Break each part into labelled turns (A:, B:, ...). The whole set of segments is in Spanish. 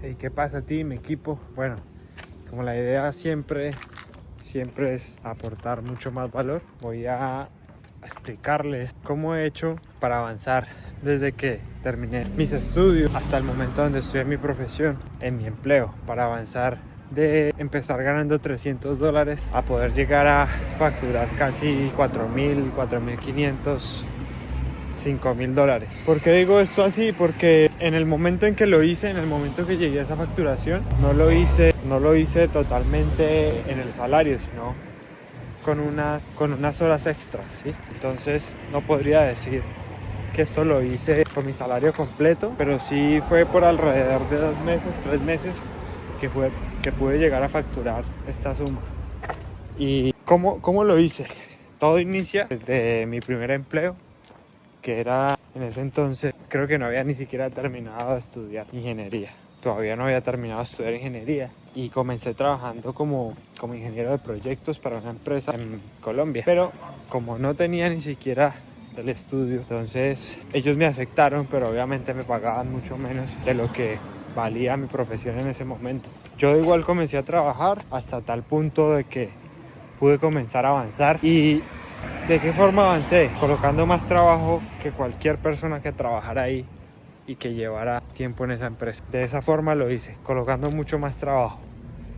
A: Hey, ¿qué pasa, team, equipo? Bueno, como la idea siempre es aportar mucho más valor, voy a explicarles cómo he hecho para avanzar desde que terminé mis estudios hasta el momento donde estoy en mi profesión, en mi empleo, para avanzar de empezar ganando $300 a poder llegar a facturar casi 4.000, 4.500, $5.000. ¿Por qué digo esto así? Porque en el momento en que lo hice, en el momento que llegué a esa facturación, no lo hice totalmente en el salario, sino con unas horas extras, ¿sí? Entonces no podría decir que esto lo hice con mi salario completo, pero sí fue por alrededor de 2 meses, 3 meses que pude llegar a facturar esta suma. ¿Y cómo lo hice? Todo inicia desde mi primer empleo, que era en ese entonces, creo que no había ni siquiera terminado de estudiar ingeniería. Todavía no había terminado de estudiar ingeniería y comencé trabajando como ingeniero de proyectos para una empresa en Colombia. Pero como no tenía ni siquiera el estudio, entonces ellos me aceptaron, pero obviamente me pagaban mucho menos de lo que valía mi profesión en ese momento. Yo igual comencé a trabajar hasta tal punto de que pude comenzar a avanzar. ¿Y de qué forma avancé? Colocando más trabajo que cualquier persona que trabajara ahí y que llevara tiempo en esa empresa. De esa forma lo hice, colocando mucho más trabajo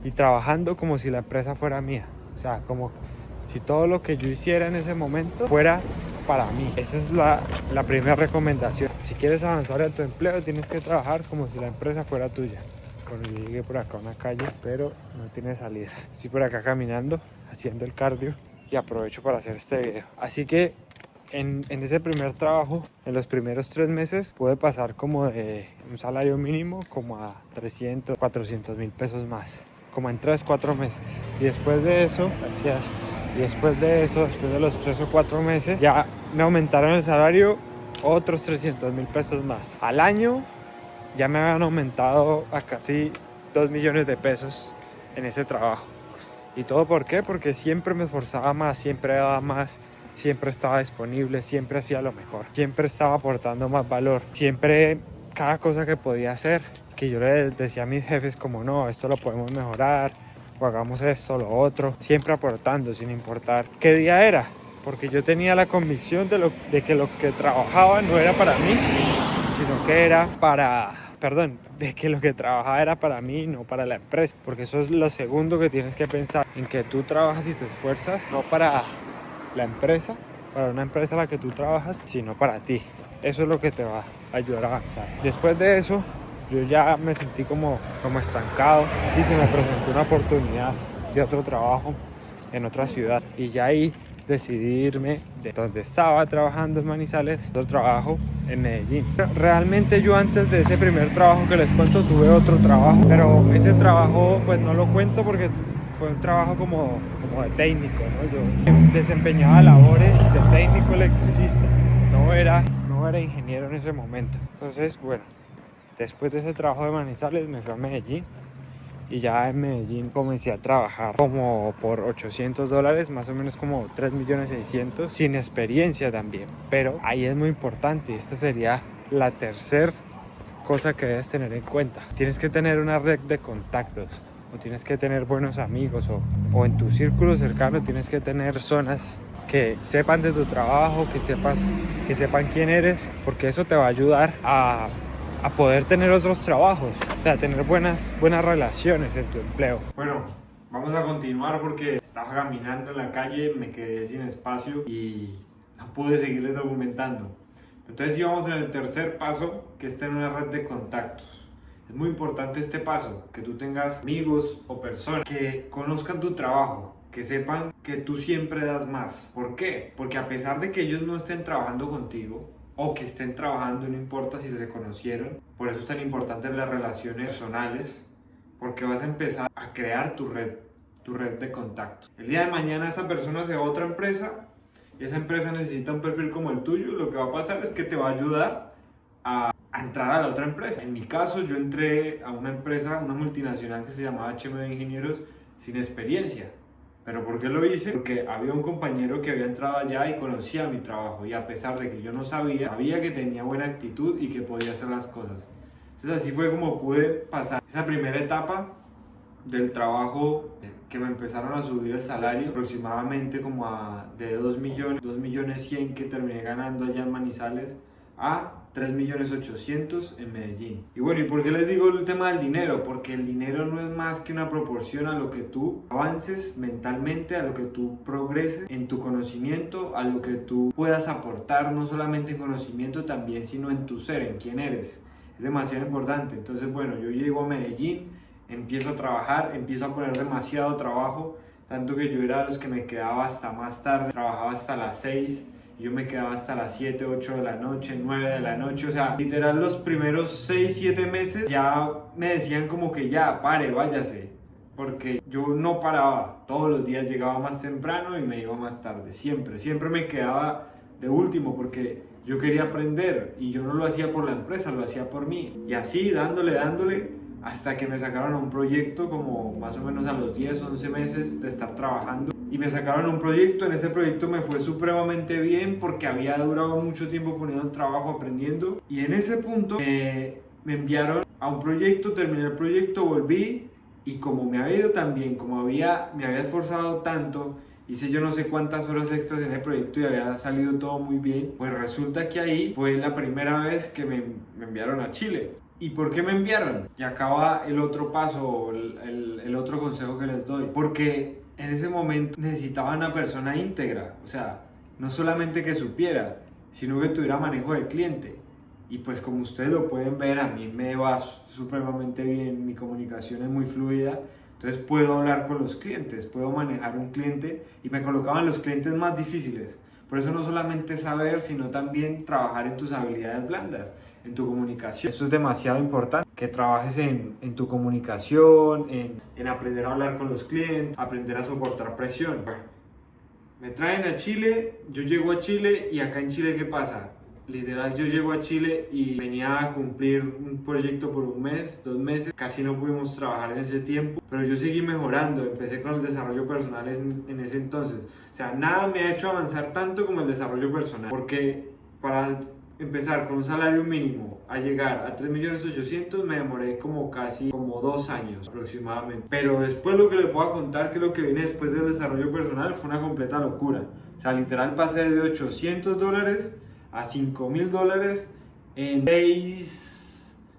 A: y trabajando como si la empresa fuera mía. O sea, como si todo lo que yo hiciera en ese momento fuera para mí. Esa es la primera recomendación. Si quieres avanzar en tu empleo, tienes que trabajar como si la empresa fuera tuya. Bueno, yo llegué por acá a una calle, pero no tiene salida. Estoy por acá caminando, haciendo el cardio y aprovecho para hacer este video. Así que en ese primer trabajo, en los primeros 3 meses, pude pasar como de un salario mínimo como a 300, 400 mil pesos más. Como en 3, 4 meses. Y después de eso, gracias. Y después de los 3 o 4 meses, ya me aumentaron el salario otros 300 mil pesos más. Al año ya me habían aumentado a casi 2 millones de pesos en ese trabajo. ¿Y todo por qué? Porque siempre me esforzaba más, siempre daba más, siempre estaba disponible, siempre hacía lo mejor, siempre estaba aportando más valor, siempre cada cosa que podía hacer, que yo le decía a mis jefes como no, esto lo podemos mejorar, o hagamos esto, lo otro, siempre aportando sin importar qué día era, porque yo tenía la convicción de que lo que trabajaba no era para mí, sino que era de que lo que trabajaba era para mí, no para la empresa, porque eso es lo segundo que tienes que pensar, en que tú trabajas y te esfuerzas, no para la empresa, para una empresa a la que tú trabajas, sino para ti. Eso es lo que te va a ayudar a avanzar. Después de eso, yo ya me sentí como estancado y se me presentó una oportunidad de otro trabajo en otra ciudad, y ya ahí decidí irme de donde estaba trabajando en Manizales, otro trabajo en Medellín. Realmente yo antes de ese primer trabajo que les cuento tuve otro trabajo, pero ese trabajo pues no lo cuento porque fue un trabajo como de técnico, ¿no? Yo desempeñaba labores de técnico electricista, no era ingeniero en ese momento. Entonces, bueno, después de ese trabajo de Manizales me fui a Medellín. Y ya en Medellín comencé a trabajar como por $800, más o menos como 3.600.000, sin experiencia también. Pero ahí es muy importante, y esta sería la tercera cosa que debes tener en cuenta. Tienes que tener una red de contactos, o tienes que tener buenos amigos, o en tu círculo cercano tienes que tener personas que sepan de tu trabajo, que sepan quién eres, porque eso te va a ayudar a poder tener otros trabajos, o sea, tener buenas relaciones en tu empleo. Bueno, vamos a continuar porque estaba caminando en la calle, me quedé sin espacio y no pude seguirles documentando. Entonces íbamos en el tercer paso, que es tener una red de contactos. Es muy importante este paso, que tú tengas amigos o personas que conozcan tu trabajo, que sepan que tú siempre das más. ¿Por qué? Porque a pesar de que ellos no estén trabajando contigo, o que estén trabajando, no importa si se conocieron, por eso es tan importante las relaciones personales, porque vas a empezar a crear tu red de contactos. El día de mañana esa persona se va a otra empresa y esa empresa necesita un perfil como el tuyo, lo que va a pasar es que te va a ayudar a entrar a la otra empresa. En mi caso, yo entré a una empresa, una multinacional que se llamaba HM Ingenieros, sin experiencia. ¿Pero por qué lo hice? Porque había un compañero que había entrado allá y conocía mi trabajo, y a pesar de que yo no sabía que tenía buena actitud y que podía hacer las cosas. Entonces así fue como pude pasar esa primera etapa del trabajo, que me empezaron a subir el salario aproximadamente como de 2 millones, 2 millones 100 que terminé ganando allá en Manizales, a 3 millones 800 en Medellín. Y bueno, ¿y por qué les digo el tema del dinero? Porque el dinero no es más que una proporción a lo que tú avances mentalmente, a lo que tú progreses en tu conocimiento, a lo que tú puedas aportar, no solamente en conocimiento también, sino en tu ser, en quién eres. Es demasiado importante. Entonces, bueno, yo llego a Medellín, empiezo a trabajar, empiezo a poner demasiado trabajo, tanto que yo era de los que me quedaba hasta más tarde, trabajaba hasta las 6, yo me quedaba hasta las 7, 8 de la noche, 9 de la noche, o sea, literal los primeros 6, 7 meses ya me decían como que ya, pare, váyase, porque yo no paraba, todos los días llegaba más temprano y me iba más tarde, siempre me quedaba de último porque yo quería aprender y yo no lo hacía por la empresa, lo hacía por mí, y así dándole, hasta que me sacaron a un proyecto como más o menos a los 10, 11 meses de estar trabajando. Y me sacaron a un proyecto, en ese proyecto me fue supremamente bien porque había durado mucho tiempo poniendo el trabajo, aprendiendo. Y en ese punto me enviaron a un proyecto, terminé el proyecto, volví y como me había ido tan bien, como me había esforzado tanto, hice yo no sé cuántas horas extras en el proyecto y había salido todo muy bien, pues resulta que ahí fue la primera vez que me enviaron a Chile. ¿Y por qué me enviaron? Y acaba el otro paso, el otro consejo que les doy. Porque en ese momento necesitaba una persona íntegra. O sea, no solamente que supiera, sino que tuviera manejo de cliente. Y pues como ustedes lo pueden ver, a mí me va supremamente bien, mi comunicación es muy fluida. Entonces puedo hablar con los clientes, puedo manejar un cliente y me colocaban los clientes más difíciles. Por eso no solamente saber, sino también trabajar en tus habilidades blandas, en tu comunicación. Esto es demasiado importante, que trabajes en tu comunicación, en aprender a hablar con los clientes, aprender a soportar presión. Bueno, me traen a Chile, yo llego a Chile y acá en Chile ¿qué pasa? Literal, yo llego a Chile y venía a cumplir un proyecto por un mes, 2 meses, casi no pudimos trabajar en ese tiempo, pero yo seguí mejorando, empecé con el desarrollo personal en ese entonces. O sea, nada me ha hecho avanzar tanto como el desarrollo personal, porque para empezar con un salario mínimo a llegar a 3.800.000 me demoré como 2 años aproximadamente. Pero después lo que les puedo contar, que lo que viene después del desarrollo personal fue una completa locura. O sea, literal pasé de $800 a $5.000 en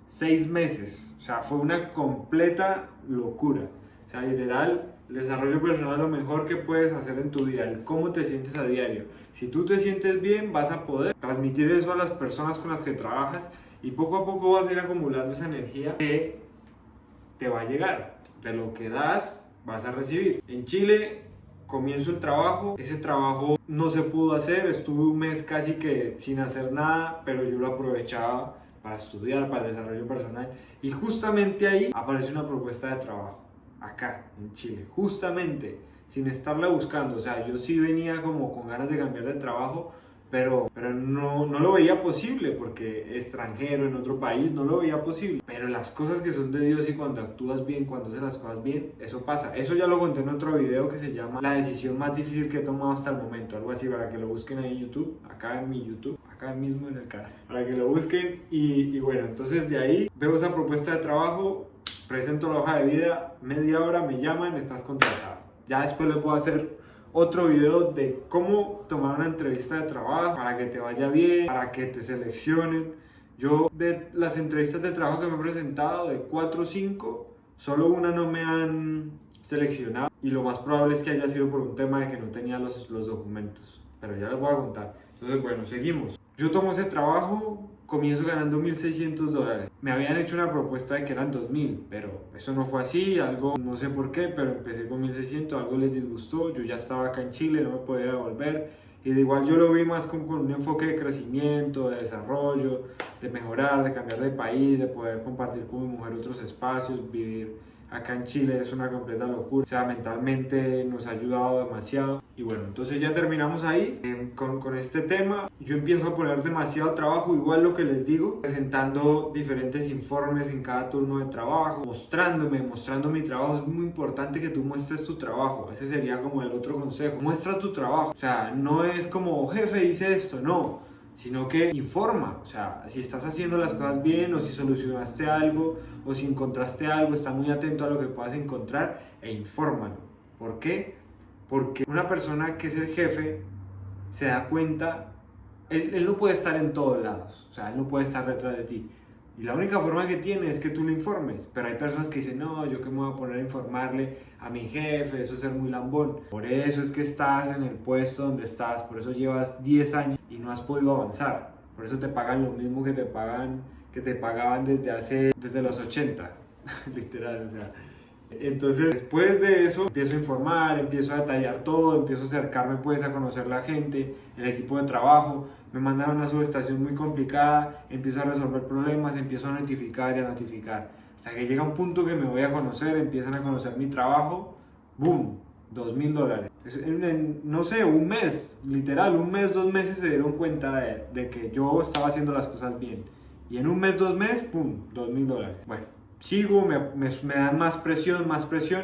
A: 6 meses. O sea, fue una completa locura. O sea, literal, el desarrollo personal es lo mejor que puedes hacer en tu día, el cómo te sientes a diario. Si tú te sientes bien, vas a poder transmitir eso a las personas con las que trabajas y poco a poco vas a ir acumulando esa energía que te va a llegar. De lo que das, vas a recibir. En Chile comienzo el trabajo, ese trabajo no se pudo hacer, estuve un mes casi que sin hacer nada, pero yo lo aprovechaba para estudiar, para el desarrollo personal, y justamente ahí apareció una propuesta de trabajo, acá en Chile, justamente, sin estarla buscando. O sea, yo sí venía como con ganas de cambiar de trabajo, pero no lo veía posible, porque extranjero, en otro país, no lo veía posible. Pero las cosas que son de Dios y cuando actúas bien, cuando haces las cosas bien, eso pasa. Eso ya lo conté en otro video que se llama La decisión más difícil que he tomado hasta el momento, algo así, para que lo busquen ahí en YouTube, acá en mi YouTube, acá mismo en el canal, para que lo busquen. Y bueno, entonces de ahí veo esa propuesta de trabajo, presento la hoja de vida, media hora, me llaman, estás contratado. Ya después le puedo hacer otro video de cómo tomar una entrevista de trabajo para que te vaya bien, para que te seleccionen. Yo de las entrevistas de trabajo que me he presentado, de 4 o 5, solo una no me han seleccionado y lo más probable es que haya sido por un tema de que no tenía los documentos, pero ya les voy a contar. Entonces bueno, seguimos. Yo tomo ese trabajo, comienzo ganando $1.600. Me habían hecho una propuesta de que eran 2.000, pero eso no fue así, algo, no sé por qué, pero empecé con 1.600, algo les disgustó, yo ya estaba acá en Chile, no me podía volver, y de igual yo lo vi más con un enfoque de crecimiento, de desarrollo, de mejorar, de cambiar de país, de poder compartir con mi mujer otros espacios, vivir acá en Chile es una completa locura. O sea, mentalmente nos ha ayudado demasiado. Y bueno, entonces ya terminamos ahí con este tema. Yo empiezo a poner demasiado trabajo, igual lo que les digo, presentando diferentes informes en cada turno de trabajo, mostrando mi trabajo. Es muy importante que tú muestres tu trabajo. Ese sería como el otro consejo. Muestra tu trabajo. O sea, no es como, jefe, hice esto, no. sino que informa. O sea, si estás haciendo las cosas bien, o si solucionaste algo, o si encontraste algo, está muy atento a lo que puedas encontrar e infórmalo. ¿Por qué? Porque una persona que es el jefe se da cuenta, él no puede estar en todos lados, o sea, él no puede estar detrás de ti. Y la única forma que tiene es que tú le informes. Pero hay personas que dicen, no, yo qué me voy a poner a informarle a mi jefe, eso es ser muy lambón. Por eso es que estás en el puesto donde estás, por eso llevas 10 años y no has podido avanzar. Por eso te pagan lo mismo que te pagaban desde los 80, literal, o sea. Entonces, después de eso, empiezo a informar, empiezo a detallar todo, empiezo a acercarme pues a conocer la gente, el equipo de trabajo. Me mandaron a una subestación muy complicada, empiezo a resolver problemas, empiezo a notificar y a notificar. Hasta que llega un punto que me voy a conocer, empiezan a conocer mi trabajo, ¡boom! $2,000. No sé, un mes, literal, un mes, 2 meses se dieron cuenta de que yo estaba haciendo las cosas bien. Y en un mes, 2 meses, ¡pum! $2,000. Bueno, sigo, me dan más presión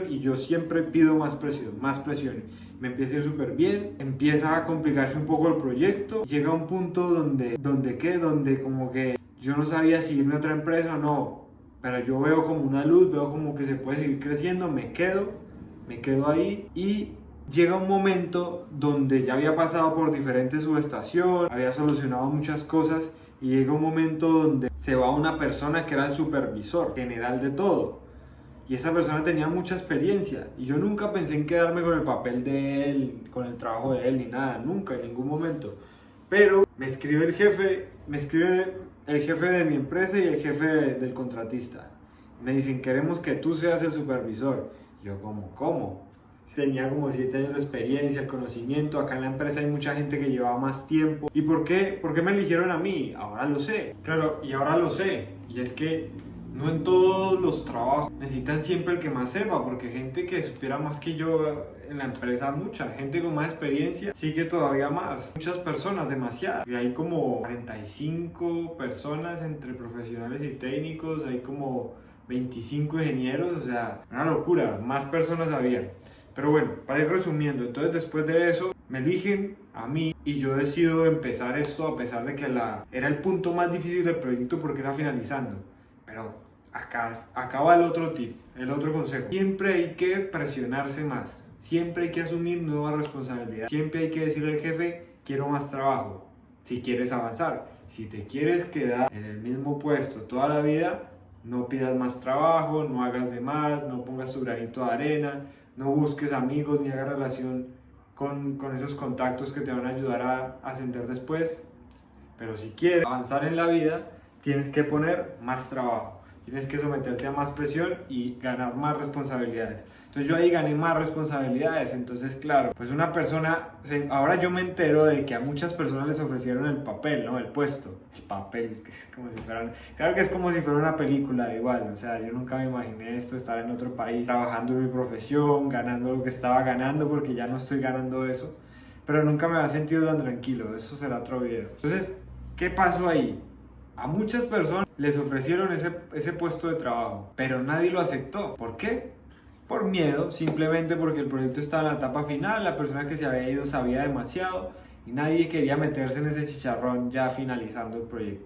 A: y yo siempre pido más presión. Me empieza a ir súper bien, empieza a complicarse un poco el proyecto, llega un punto donde como que yo no sabía si irme a otra empresa o no, pero yo veo como una luz, veo como que se puede seguir creciendo, me quedo ahí y llega un momento donde ya había pasado por diferentes subestaciones, había solucionado muchas cosas y llega un momento donde se va una persona que era el supervisor general de todo. Y esa persona tenía mucha experiencia y yo nunca pensé en quedarme con el papel de él, con el trabajo de él, ni nada, nunca, en ningún momento. Pero me escribe el jefe de mi empresa y el jefe del contratista. Me dicen, queremos que tú seas el supervisor. Y yo, ¿cómo? Tenía como 7 años de experiencia, conocimiento, acá en la empresa hay mucha gente que llevaba más tiempo. ¿Y por qué me eligieron a mí? Ahora lo sé. Claro, y ahora lo sé. Y es que no en todos los trabajos necesitan siempre el que más sepa, porque gente que supiera más que yo en la empresa, mucha gente con más experiencia sigue todavía más, muchas personas, demasiadas. Y hay como 45 personas entre profesionales y técnicos, hay como 25 ingenieros, o sea, una locura, más personas había. Pero bueno, para ir resumiendo, entonces después de eso me eligen a mí y yo decido empezar esto a pesar de que era el punto más difícil del proyecto porque era finalizando. Pero acá va el otro tip, el otro consejo. Siempre hay que presionarse más, siempre hay que asumir nuevas responsabilidades, siempre hay que decirle al jefe, quiero más trabajo, si quieres avanzar. Si te quieres quedar en el mismo puesto toda la vida, no pidas más trabajo, no hagas de más, no pongas tu granito de arena, no busques amigos ni hagas relación con esos contactos que te van a ayudar a ascender después. Pero si quieres avanzar en la vida, tienes que poner más trabajo, tienes que someterte a más presión y ganar más responsabilidades. Entonces yo ahí gané más responsabilidades, entonces claro, pues una persona, ahora yo me entero de que a muchas personas les ofrecieron el papel, ¿no? El puesto, el papel, que es como si fueran, claro que es como si fuera una película igual, o sea, yo nunca me imaginé esto, estar en otro país, trabajando en mi profesión, ganando lo que estaba ganando, porque ya no estoy ganando eso, pero nunca me había sentido tan tranquilo, eso será otro video. Entonces, ¿qué pasó ahí? A muchas personas les ofrecieron ese puesto de trabajo, pero nadie lo aceptó. ¿Por qué? Por miedo, simplemente porque el proyecto estaba en la etapa final, la persona que se había ido sabía demasiado y nadie quería meterse en ese chicharrón ya finalizando el proyecto.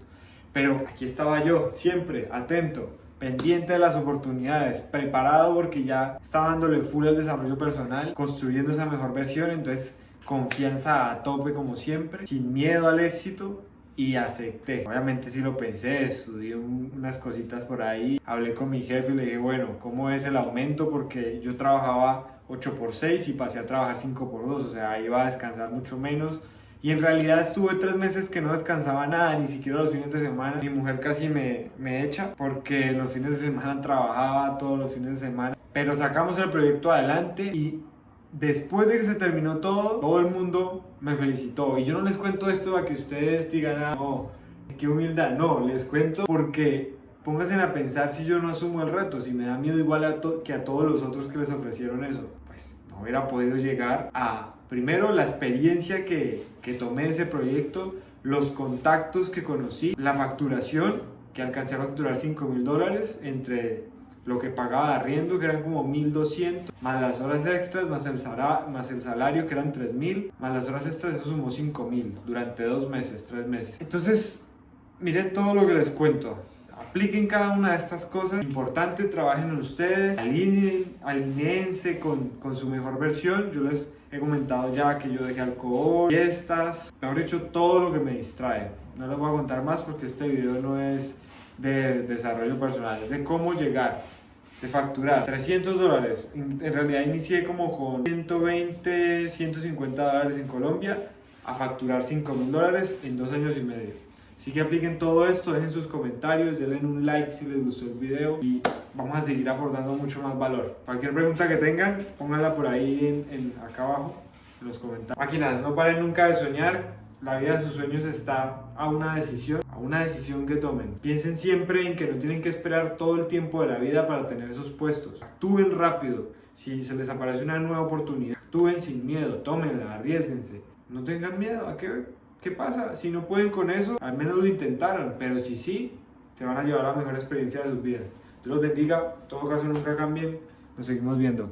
A: Pero aquí estaba yo, siempre atento, pendiente de las oportunidades, preparado porque ya estaba dándole full al desarrollo personal, construyendo esa mejor versión, entonces confianza a tope como siempre, sin miedo al éxito. Y acepté. Obviamente sí lo pensé, estudié unas cositas por ahí, hablé con mi jefe y le dije, bueno, ¿cómo es el aumento? Porque yo trabajaba 8x6 y pasé a trabajar 5x2, o sea, iba a descansar mucho menos. Y en realidad estuve 3 meses que no descansaba nada, ni siquiera los fines de semana. Mi mujer casi me echa porque los fines de semana trabajaba, todos los fines de semana. Pero sacamos el proyecto adelante y después de que se terminó todo el mundo me felicitó. Y yo no les cuento esto para que ustedes digan, ah, no, qué humildad. No, les cuento porque pónganse a pensar si yo no asumo el reto, si me da miedo igual que a todos los otros que les ofrecieron eso. Pues no hubiera podido llegar a, primero, la experiencia que tomé de ese proyecto, los contactos que conocí, la facturación, que alcancé a facturar $5,000 entre lo que pagaba de arriendo, que eran como 1.200, más las horas extras, más el salario, que eran 3.000, más las horas extras, eso sumó 5.000 durante 2 meses, 3 meses. Entonces, miren todo lo que les cuento. Apliquen cada una de estas cosas. Importante, trabajen en ustedes, alinéense con su mejor versión. Yo les he comentado ya que yo dejé alcohol, fiestas, mejor dicho, todo lo que me distrae. No les voy a contar más porque este video no es de desarrollo personal, es de cómo llegar, de facturar $300. En realidad inicié como con 120, 150 dólares en Colombia a facturar $5.000 en 2 años y medio. Así que apliquen todo esto, dejen sus comentarios, denle un like si les gustó el video y vamos a seguir aportando mucho más valor. Cualquier pregunta que tengan, pónganla por ahí acá abajo en los comentarios. Máquinas, no paren nunca de soñar. La vida de sus sueños está a una decisión que tomen. Piensen siempre en que no tienen que esperar todo el tiempo de la vida para tener esos puestos. Actúen rápido. Si se les aparece una nueva oportunidad, actúen sin miedo, tómenla, arriésguense. No tengan miedo, ¿qué pasa? Si no pueden con eso, al menos lo intentaron, pero si sí, se van a llevar la mejor experiencia de sus vidas. Dios los bendiga, en todo caso nunca cambien, nos seguimos viendo.